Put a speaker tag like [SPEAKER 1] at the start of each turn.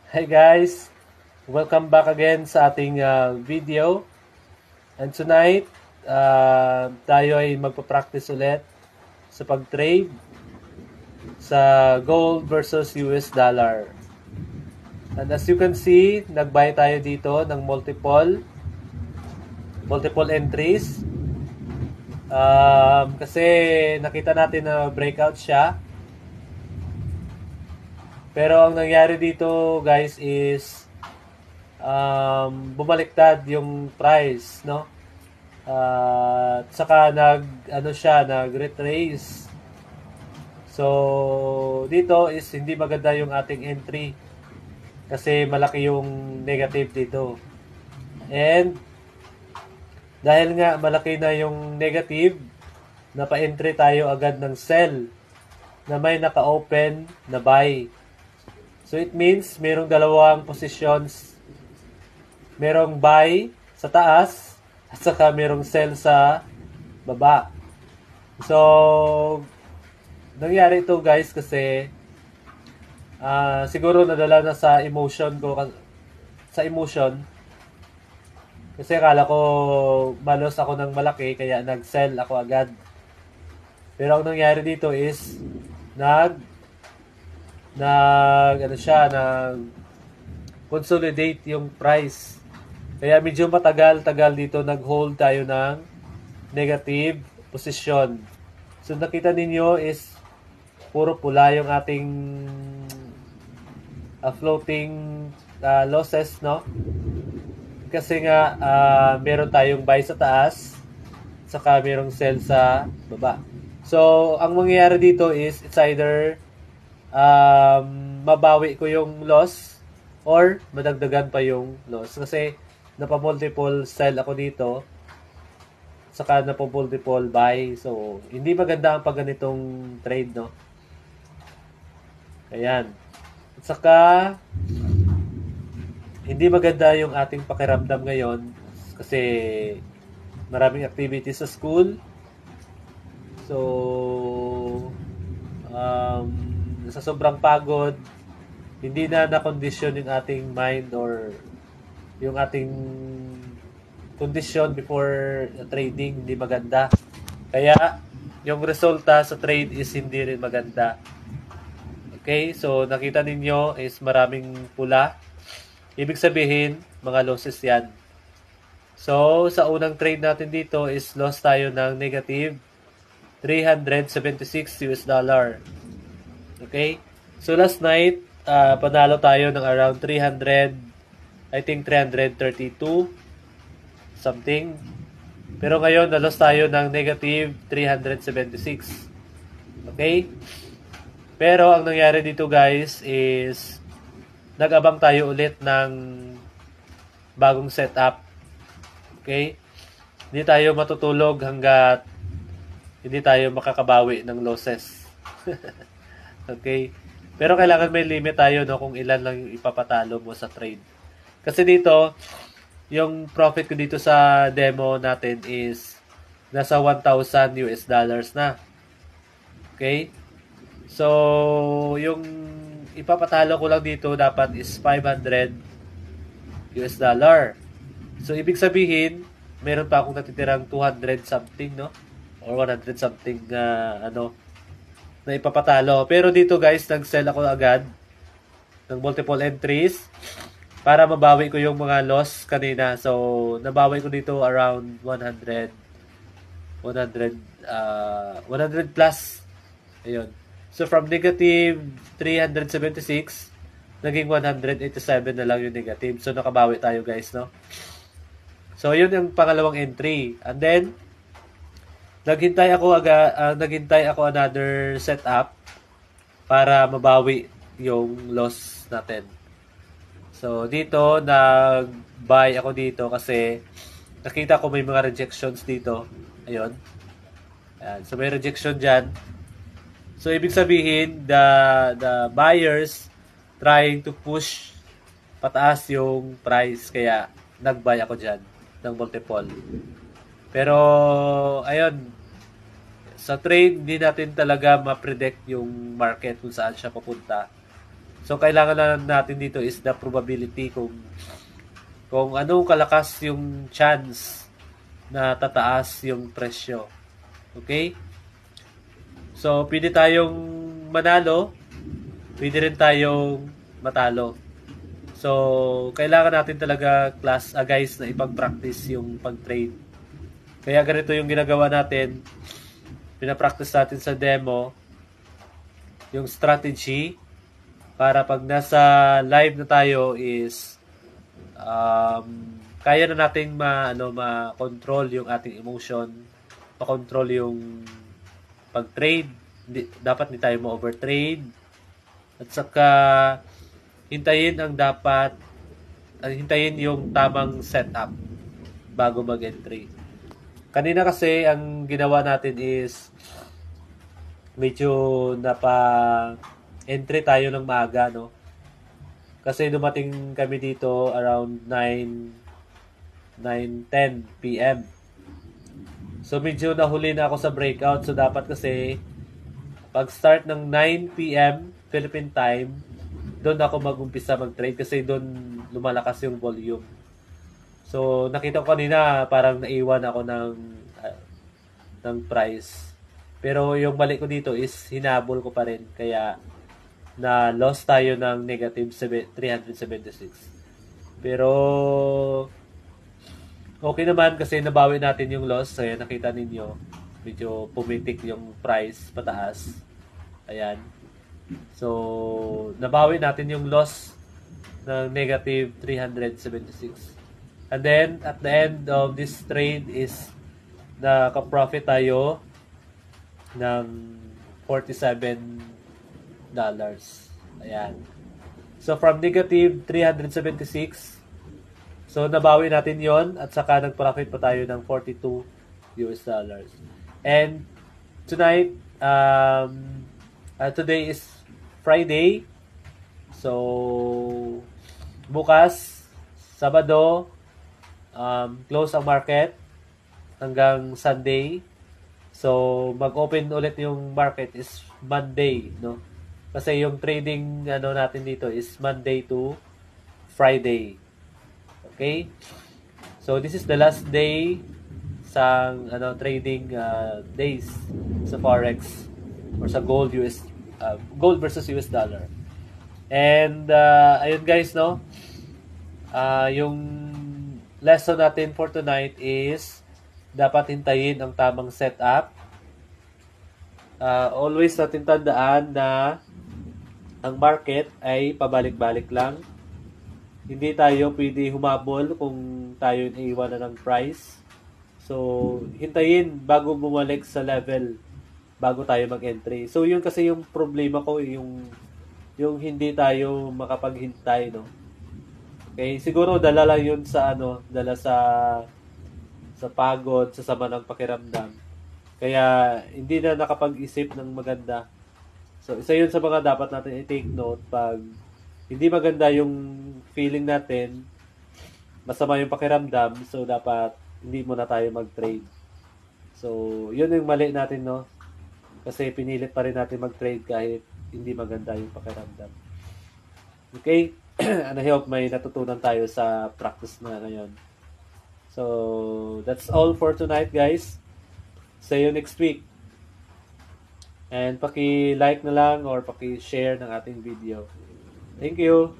[SPEAKER 1] Hi guys, welcome back again sa ating video. And tonight, tayo ay magpa-practice ulit sa pag-trade sa gold versus US dollar. And as you can see, nag-buy tayo dito ng multiple entries. Kasi nakita natin na breakout siya. Pero ang nangyari dito guys is bumaliktad yung price, no? At saka nag-retrace. So, dito is hindi maganda yung ating entry kasi malaki yung negative dito. And dahil nga malaki na yung negative, napa-entry tayo agad ng sell na may naka-open na buy. So it means merong dalawang positions. Merong buy sa taas at saka merong sell sa baba. So nangyari ito guys kasi siguro nadala na sa emotion ko, kasi akala ko malos ako ng malaki kaya nag-sell ako agad. Pero ang nangyari dito is nag consolidate yung price. Kaya medyo matagal-tagal dito nag-hold tayo ng negative position. So nakita ninyo is puro pula yung ating floating losses, no? Kasi nga meron tayong buy sa taas saka merong sell sa baba. So ang mangyayari dito is it's either mabawi ko yung loss or madagdagan pa yung loss kasi napa-multiple sell ako dito saka napa-multiple buy. So hindi maganda ang pagganitong trade, no? Ayan. At saka hindi maganda yung ating pakiramdam ngayon kasi maraming activities sa school. So sa sobrang pagod, hindi na na-condition yung ating mind or yung ating condition before trading, hindi maganda. Kaya, yung resulta sa trade is hindi rin maganda. Okay, so nakita ninyo is maraming pula. Ibig sabihin, mga losses yan. So, sa unang trade natin dito is loss tayo ng negative 376 US dollar. Okay? So last night, panalo tayo ng around 300, I think 332 something. Pero ngayon, nalos tayo ng negative 376. Okay? Pero ang nangyari dito guys is nag-abang tayo ulit ng bagong setup. Okay? Hindi tayo matutulog hanggat hindi tayo makakabawi ng losses. Okay? Pero kailangan may limit tayo, no, kung ilan lang yung ipapatalo mo sa trade. Kasi dito, yung profit ko dito sa demo natin is nasa 1,000 US dollars na. Okay? So, yung ipapatalo ko lang dito dapat is 500 US dollar. So, ibig sabihin, meron pa akong natitirang 200 something, no? Or 100 something na ipapatalo. Pero dito guys, nag-sell ako agad ng multiple entries para mabawi ko yung mga loss kanina. So, nabawi ko dito around 100 plus. Ayun. So, from negative 376, naging 187 na lang yung negative. So, nakabawi tayo guys, no? So, yun yung pangalawang entry. And then, naghintay ako another setup para mabawi yung loss natin. So dito nag-buy ako dito kasi nakita ko may mga rejections dito. Ayun. Ayan. So may rejection diyan. So ibig sabihin the buyers trying to push pataas yung price kaya nag-buy ako diyan ng multiple. Pero ayun, sa trade, hindi natin talaga ma-predict yung market kung saan siya pupunta. So, kailangan na natin dito is the probability kung anong kalakas yung chance na tataas yung presyo. Okay? So, pwede tayong manalo, pwede rin tayong matalo. So, kailangan natin talaga guys na ipag-practice yung pag-trade. Kaya ganito yung ginagawa natin. Pinapractice natin sa demo yung strategy para pag nasa live na tayo is kaya na nating ma-control yung ating emotion, ma-control yung pag-trade. Dapat hindi tayo ma-overtrade. At saka hintayin yung tamang setup bago mag-entry. Kanina kasi ang ginawa natin is medyo entry tayo ng maaga, no? Kasi dumating kami dito around 9:10 PM. So medyo nahuli na ako sa breakout. So dapat kasi pag start ng 9 PM Philippine time, doon ako mag-umpisa mag-trade kasi doon lumalakas yung volume. So nakita ko kanina parang naiwan ako ng price. Pero yung mali ko dito is hinabol ko pa rin. Kaya na loss tayo ng negative 376. Pero okay naman kasi nabawi natin yung loss. Kaya nakita ninyo, medyo pumitik yung price pataas. Ayan. So, nabawi natin yung loss ng negative 376. And then, at the end of this trade is naka-profit tayo ng $47. Ayan. So, from negative 376, so, nabawi natin yon at saka nag-profit pa tayo ng $42. And tonight, today is Friday. So, bukas, Sabado, close ang market hanggang Sunday. So, mag-open ulit yung market is Monday, no? Kasi yung trading natin dito is Monday to Friday. Okay? So, this is the last day sa trading days sa Forex or sa gold versus US dollar. And ayun guys, no? Yung lesson natin for tonight is dapat hintayin ang tamang setup. Always natin tandaan na ang market ay pabalik-balik lang. Hindi tayo pwede humabol kung tayo naiwan na ng price. So, hintayin bago bumalik sa level bago tayo mag-entry. So, yun kasi yung problema ko, yung hindi tayo makapaghintay, no? Okay, siguro dala lang yun sa dala sa pagod, sa sama ng pakiramdam. Kaya hindi na nakapag-isip ng maganda. So, isa yun sa mga dapat natin i-take note pag hindi maganda yung feeling natin, masama yung pakiramdam, so dapat hindi muna tayo mag-trade. So, yun yung mali natin, no? Kasi pinilit pa rin natin mag-trade kahit hindi maganda yung pakiramdam. Okay? And I hope may natutunan tayo sa practice na ngayon. So, that's all for tonight, guys. See you next week. And paki-like na lang or paki-share ng ating video. Thank you.